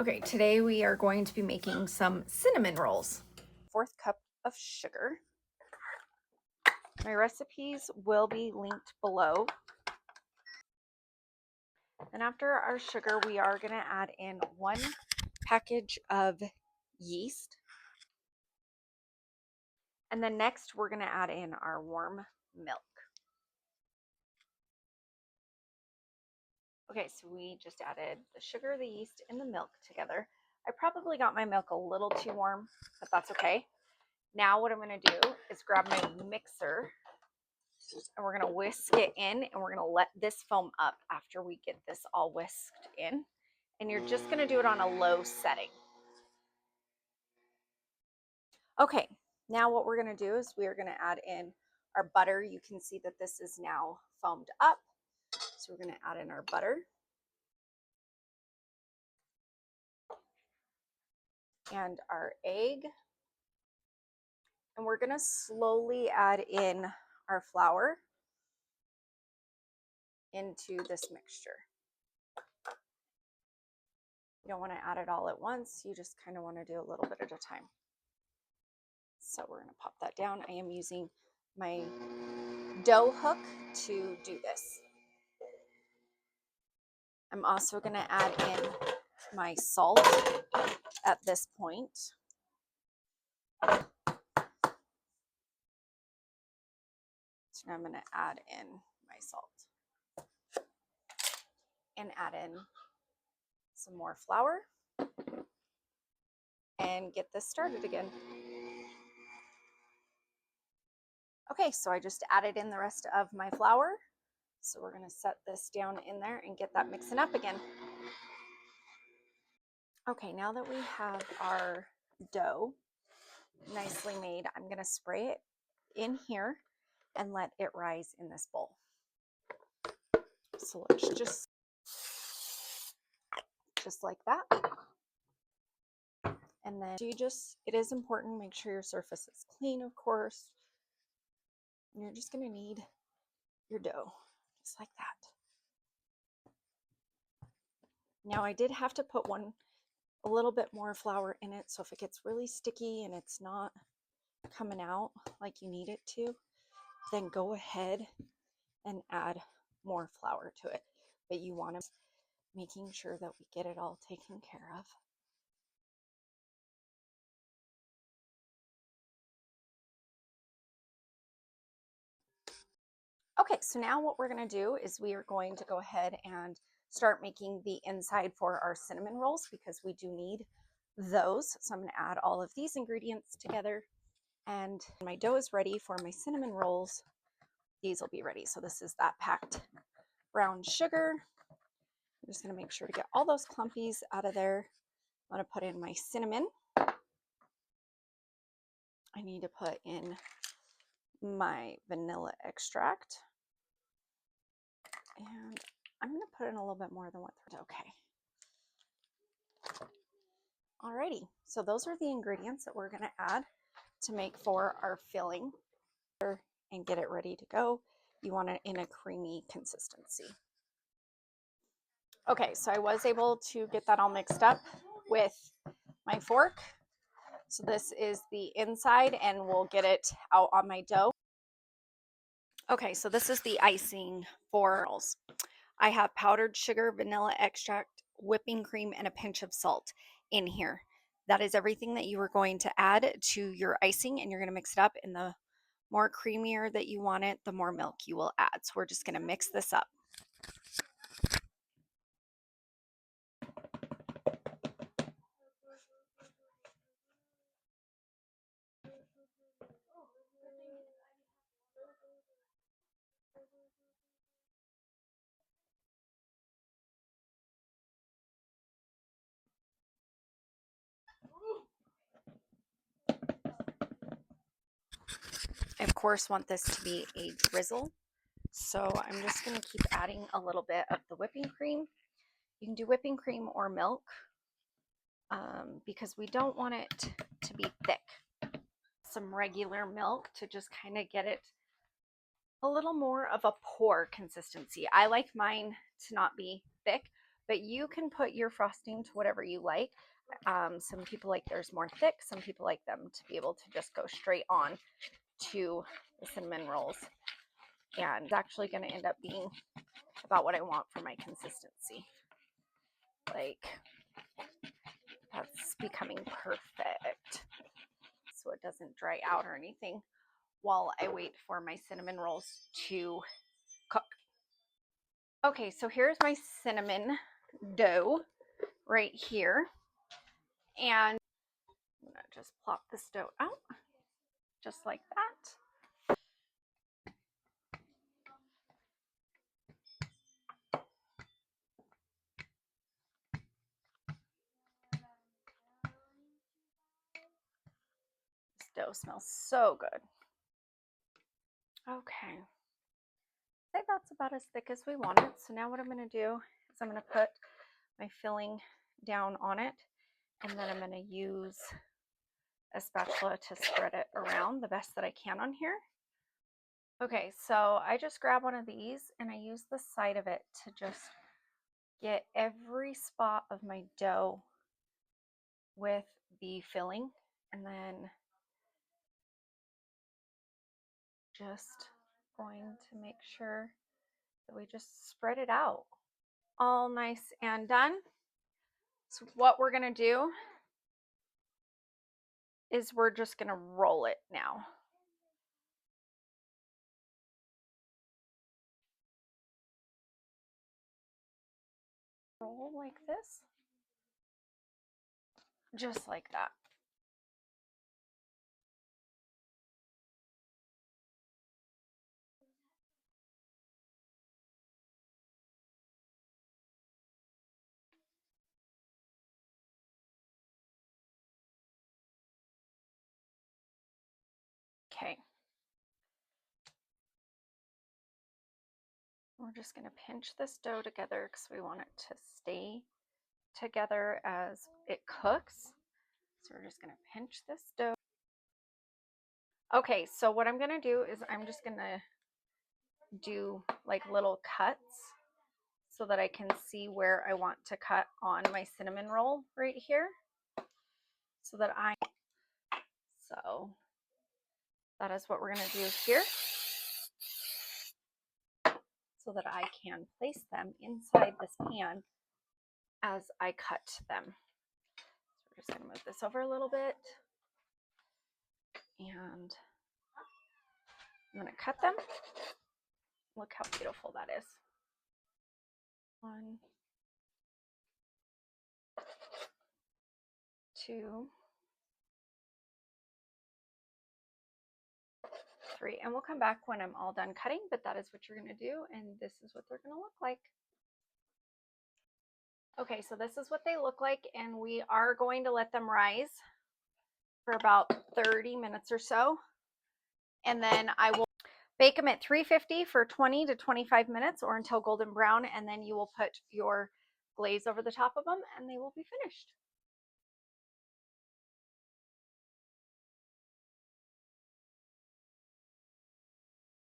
Okay, today we are going to be making some cinnamon rolls. 4th cup of sugar. My recipes will be linked below. And after our sugar, we are going to add in 1 package of yeast. And then next, we're going to add in our warm milk. Okay, so we just added the sugar, the yeast, and the milk together. I probably got my milk a little too warm, but that's okay. Now what I'm going to do is grab my mixer and we're going to whisk it in, and we're going to let this foam up after we get this all whisked in. And you're just going to do it on a low setting. Okay, now what we're going to do is we are going to add in our butter. You can see that this is now foamed up. So we're going to add in our butter. And our egg. And we're going to slowly add in our flour into this mixture. You don't want to add it all at once. You just kind of want to do a little bit at a time. So we're going to pop that down. I am using my dough hook to do this. I'm also going to add in my salt at this point. So now I'm going to add in my salt and add in some more flour and get this started again. Okay, so I just added in the rest of my flour. So we're going to set this down in there and get that mixing up again. Okay, now that we have our dough nicely made, I'm going to spray it in here and let it rise in this bowl. So let's just like that. And then it is important, make sure your surface is clean, of course. And you're just going to need your dough, just like that. Now I did have to put a little bit more flour in it, so if it gets really sticky and it's not coming out like you need it to, then go ahead and add more flour to it. But you want to making sure that we get it all taken care of. Okay, so now what we're going to do is we are going to go ahead and start making the inside for our cinnamon rolls, because we do need those. So I'm going to add all of these ingredients together, and my dough is ready for my cinnamon rolls. These will be ready. So this is that packed brown sugar. I'm just going to make sure to get all those clumpies out of there. I'm going to put in my cinnamon. I need to put in my vanilla extract. And I'm going to put in a little bit more than okay. Alrighty, so those are the ingredients that we're going to add to make for our filling and get it ready to go. You want it in a creamy consistency. Okay, so I was able to get that all mixed up with my fork. So this is the inside, and we'll get it out on my dough. Okay, so this is the icing for rolls. I have powdered sugar, vanilla extract, whipping cream, and a pinch of salt in here. That is everything that you are going to add to your icing, and you're going to mix it up. And the more creamier that you want it, the more milk you will add. So we're just going to mix this up. I, of course, want this to be a drizzle. So I'm just going to keep adding a little bit of the whipping cream. You can do whipping cream or milk because we don't want it to be thick. Some regular milk to just kind of get it a little more of a pour consistency. I like mine to not be thick, but you can put your frosting to whatever you like. Some people like theirs more thick. Some people like them to be able to just go straight on to the cinnamon rolls. And it's actually going to end up being about what I want for my consistency. Like, that's becoming perfect. So it doesn't dry out or anything while I wait for my cinnamon rolls to cook. Okay, so here's my cinnamon dough right here. And I'm gonna just plop this dough out just like that. This dough smells so good. Okay, I think that's about as thick as we want it. So now what I'm going to do is I'm going to put my filling down on it, and then I'm going to use a spatula to spread it around the best that I can on here. Okay, so I just grab one of these and I use the side of it to just get every spot of my dough with the filling, and then just going to make sure that we just spread it out. All nice and done. So what we're going to do is we're just going to roll it now. Roll like this. Just like that. Okay. We're just going to pinch this dough together because we want it to stay together as it cooks. So we're just going to pinch this dough. Okay, so what I'm going to do is I'm just going to do like little cuts so that I can see where I want to cut on my cinnamon roll right here. So that is what we're going to do here, so that I can place them inside this pan as I cut them. So we're just going to move this over a little bit, and I'm going to cut them. Look how beautiful that is. 1, 2, 3, and we'll come back when I'm all done cutting, but that is what you're going to do, and this is what they're going to look like. Okay, so this is what they look like, and we are going to let them rise for about 30 minutes or so, and then I will bake them at 350 for 20 to 25 minutes or until golden brown, and then you will put your glaze over the top of them and they will be finished.